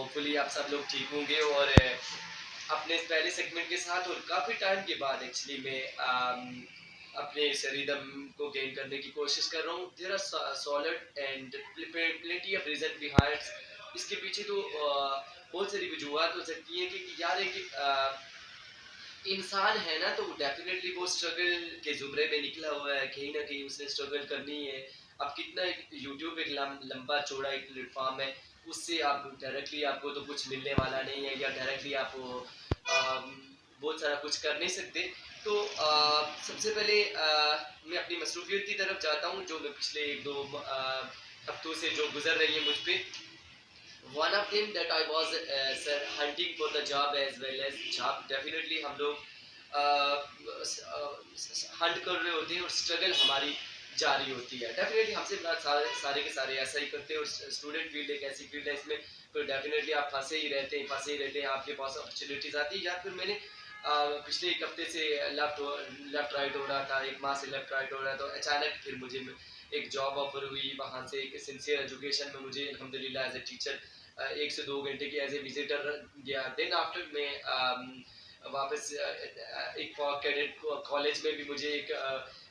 Hopefully आप सब लोग ठीक होंगे और अपने इस पहले सेगमेंट के साथ और काफ़ी टाइम के बाद एक्चुअली मैं अपने इस रिदम को गेन करने की कोशिश कर रहा हूँ। There are solid and plenty of reason behind. इसके पीछे तो बहुत सारी वजूहत हो सकती हैं कि यार एक इंसान है ना, तो डेफिनेटली वो स्ट्रगल के ज़ुमरे में निकला हुआ है, कहीं न कहीं उसने स्ट्रगल करनी है। अब कितना एक यूट्यूब एक लंबा चौड़ा एक प्लेटफ़ॉर्म है, उससे आप डायरेक्टली आपको तो कुछ मिलने वाला नहीं है या डायरेक्टली आप बहुत सारा कुछ कर नहीं सकते। तो सबसे पहले मैं अपनी मसरूफ़ियत की तरफ जाता हूँ, जो मैं पिछले 1-2 हफ्तों से जो गुज़र रही है मुझ पे। One of them that I was sir, hunting for the job as well as job. Definitely हम लोग हंट कर रहे होते हैं और स्ट्रगल हमारी जारी होती है। डेफिनेटली हमसे सारे के सारे ऐसा ही करते हैं और स्टूडेंट फील्ड एक ऐसी फील्ड है, इसमें तो डेफिनेटली आप फंसे ही रहते हैं, आपके पास अपॉर्चुनिटीज आती है। या फिर मैंने पिछले एक हफ्ते से लेफ्ट राइट हो रहा था, एक माह से लेफ्ट राइट हो रहा था, तो अचानक फिर मुझे एक जॉब ऑफर हुई, वहाँ से एक सिंसियर एजुकेशन में मुझे अल्हम्दुलिल्लाह एज ए टीचर 1 से 2 घंटे की एज ए विजिटर गया। देन आफ्टर मैं वापस एक कैडेट कॉलेज में भी मुझे एक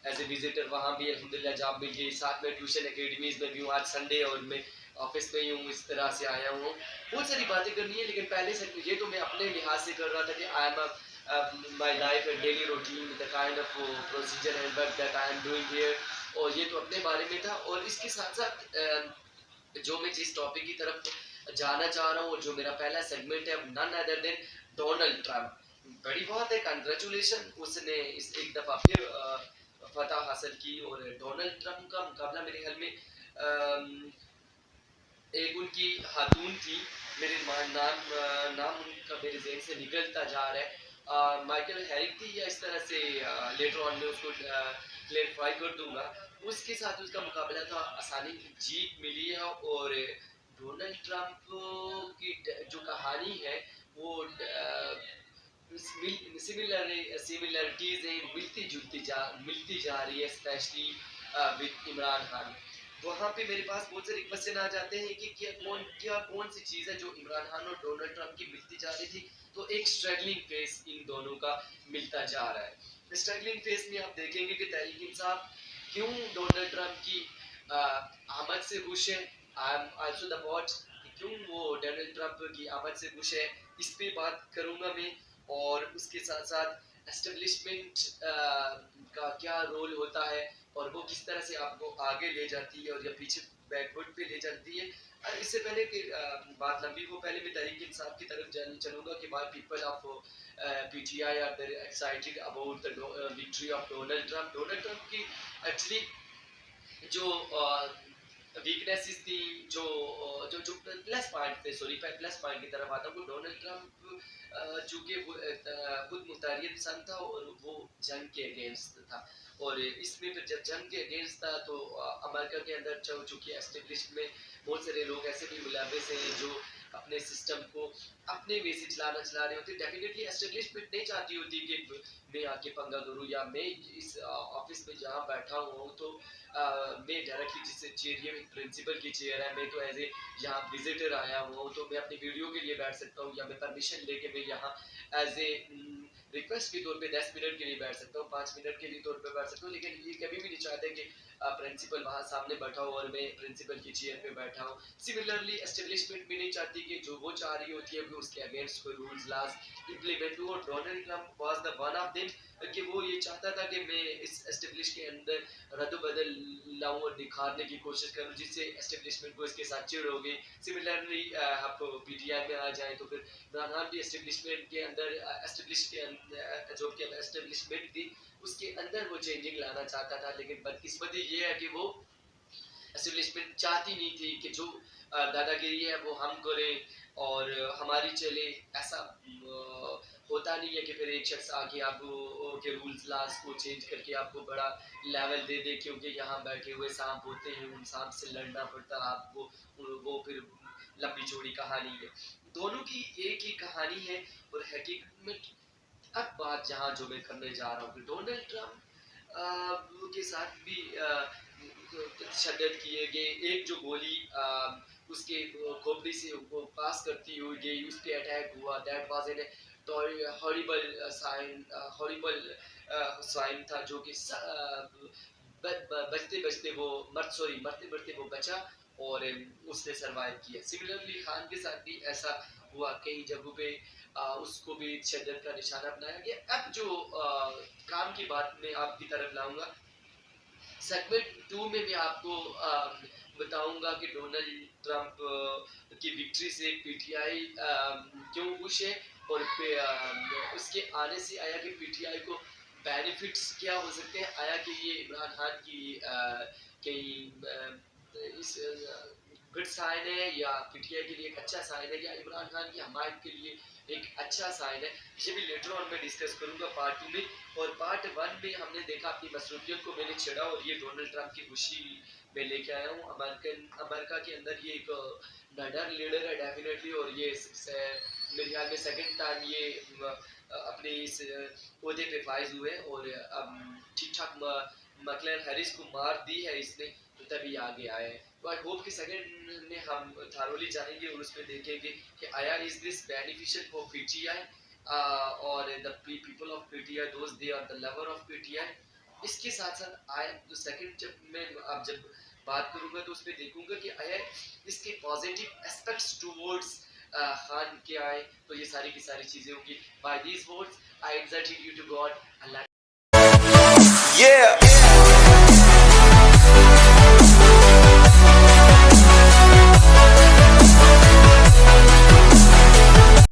एज ए विजिटर वहाँ भी अल्हम्दुलिल्लाह जॉब मिल गई। साथ में ट्यूशन एकेडमीज में भी हूँ, आज संडे और मैं ऑफिस में ही हूँ, इस तरह से आया हूँ। बहुत सारी बातें करनी है, लेकिन पहले से ये तो मैं अपने लिहाज से कर रहा था कि I am my life and daily routine the kind of procedure and work that I am doing here, और ये तो अपने बारे में था। और इसके साथ साथ जो मैं जिस टॉपिक की तरफ जाना चाह रहा हूँ और जो मेरा पहला सेगमेंट है, none other than Donald Trump. बड़ी बात है, कंग्रेचुलेशन, उसने इस एक दफ़ा फिर फतह हासिल की। और डोनाल्ड ट्रम्प का मुकाबला मेरे ख्याल में एक उनकी खातून थी, मेरे नाम उनका मेरे जहन से निकलता जा रहा है, माइकल हैरिक थी या इस तरह से। लेटर ऑन में उसको क्लेरिफाई कर दूंगा। उसके साथ उसका मुकाबला था, आसानी की जीत मिली है। और डोनाल्ड ट्रंप की जो कहानी है वो सिमिलरिटीज मिलती जा रही है, स्पेशली विद इमरान खान। वहाँ पे मेरे पास बहुत सारे क्वेश्चन आ जाते हैं कि कौन सी चीज़ है जो इमरान खान और डोनाल्ड ट्रंप की मिलती जा रही थी। तो एक स्ट्रगलिंग फेस इन दोनों का मिलता जा रहा है। स्ट्रगलिंग फेस में आप देखेंगे कि तहरीक इंसाफ क्यों डोनाल्ड ट्रंप की आमद से खुश है। I am also the watch, क्यों वो डोनाल्ड ट्रंप की आमद से खुश है, इस पे बात करूंगा मैं। और उसके साथ साथ एस्टेब्लिशमेंट का क्या रोल होता है और वो किस तरह से आपको आगे ले जाती है और या पीछे बैकवर्ड पे ले जाती है। इससे पहले कि बात लंबी हो, पहले मैं तहरीक इंसाफ की तरफ चलूंगा कि why people of PTI are very excited about the victory of Donald Trump. Donald Trump की एक्चुअली जो वीकनेसेस थी, जो जो जो प्लस पॉइंट थे, सॉरी प्लस पॉइंट की तरफ आता हूँ। डोनाल्ड ट्रंप चूंकि खुद मुतारियत पसंद था और वो जंग के अगेंस्ट था। और इसमें फिर जब जंग के अगेंस्ट था तो अमेरिका के अंदर चूंकि एस्टेब्लिश में बहुत सारे लोग ऐसे भी मुलविस हैं जो अपने सिस्टम को अपने वे से चला रहे होते। डेफिनेटली एस्टेब्लिशमेंट नहीं चाहती होती कि मैं आके पंगा करूँ, या मैं इस ऑफिस में जहाँ बैठा हुआ हूँ तो मैं डायरेक्टली जिससे चेयर, ये प्रिंसिपल की चेयर है, मैं तो एज ए यहाँ विजिटर आया हुआ हूँ, तो मैं अपनी वीडियो के लिए बैठ सकता हूँ, या मैं परमिशन लेके मैं यहाँ एज ए रिक्वेस्ट के तौर पे 10 मिनट के लिए बैठ सकता हूँ, 5 मिनट के लिए तौर पे बैठ सकता हूँ। लेकिन ये कभी भी नहीं चाहते कि प्रिंसिपल वहाँ सामने बैठा हो और मैं प्रिंसिपल की चेयर पे बैठा हूँ। सिमिलरली एस्टेब्लिशमेंट भी नहीं चाहती कि जो वो चाह रही होती है कि उसके अगेंस्ट कोई रूल्स लाज इम्प्लीमेंट हो। Donald Trump was the one of them कि वो ये चाहता था कि मैं इस एस्टेब्लिश के अंदर रद्द-बदल लाऊं और निखारने की कोशिश करूं, जिससे एस्टेब्लिशमेंट को इसके साथ चिढ़ होगी। सिमिलरली आप पीटीआई में आ जाए तो फिर इमरान खान भी एस्टेब्लिशमेंट के अंदर जो कि एस्टेब्लिशमेंट थी उसके अंदर वो चेंजिंग लाना चाहता था। लेकिन बदकिस्मती ये है कि वो एस्टेब्लिशमेंट चाहती नहीं थी कि जो दादागिरी है वो हम करें और हमारी चले। ऐसा होता नहीं है कि फिर एक शख्स आके आपको के रूल्स लाज को चेंज करके आपको बड़ा लेवल दे दे, क्योंकि यहाँ बैठे हुए सांप होते हैं, उन सांप से लड़ना पड़ता है आपको। वो फिर लंबी चौड़ी कहानी है, दोनों की एक ही कहानी है। और हकीकत में अब बात जहाँ जो मैं करने जा रहा हूँ, डोनाल्ड ट्रंप के साथ भी तशद्दुद किए गए। एक जो गोली उसके खोपड़ी से वो पास करती हुई उस पर अटैक हुआ। That was an horrible sign था, जो कि बचते बचते वो मरते मरते वो बचा और उसने सरवाइव किया। सिमिलरली खान के साथ भी ऐसा हुआ, कई जगहों पे उसको भी शद्दत का निशाना बनाया गया। अब जो काम की बात मैं आपकी तरफ लाऊंगा, सेगमेंट 2 में मैं आपको बताऊंगा कि डोनाल्ड ट्रंप की विक्ट्री से पीटीआई क्यों खुश है, और उसके आने से आया कि पीटीआई को बेनिफिट्स क्या हो सकते हैं, आया कि ये इमरान खान की कहीं इस गुड साइन है, या पीटीआई के लिए एक अच्छा साइन है, या इमरान खान की हमायत के लिए एक अच्छा साइन है। ये भी लेटर ऑन में डिस्कस करूंगा पार्ट 2 में। और पार्ट 1 में हमने देखा अपनी मसरूफियत को मैंने छेड़ा, और ये डोनाल्ड ट्रंप की खुशी में लेके आया हूँ। अमेरिका के अंदर ये एक नडर लीडर है डेफिनेटली, और ये मेरे ख्याल में सेकंड टाइम ये अपने इस ओहदे पे फाइज हुए, और ठीक ठाक मकलन हैरिस को मार दी है इसने, तो तभी आगे आए हैं। तो आई होप कि सेकंड में हम थारोली जाएंगे और उसमें देखेंगे कि आया is this beneficial for PTI और the people of PTI, those they are the lover of PTI. इसके साथ साथ आई तो सेकंड जब मैं अब जब बात करूंगा तो उसमें देखूंगा कि आया इसके पॉजिटिव एस्पेक्ट्स टुवर्ड्स खान के आए, तो ये सारी की सारी चीजें होंगी। By these words I exhort you to God Allah. Yeah.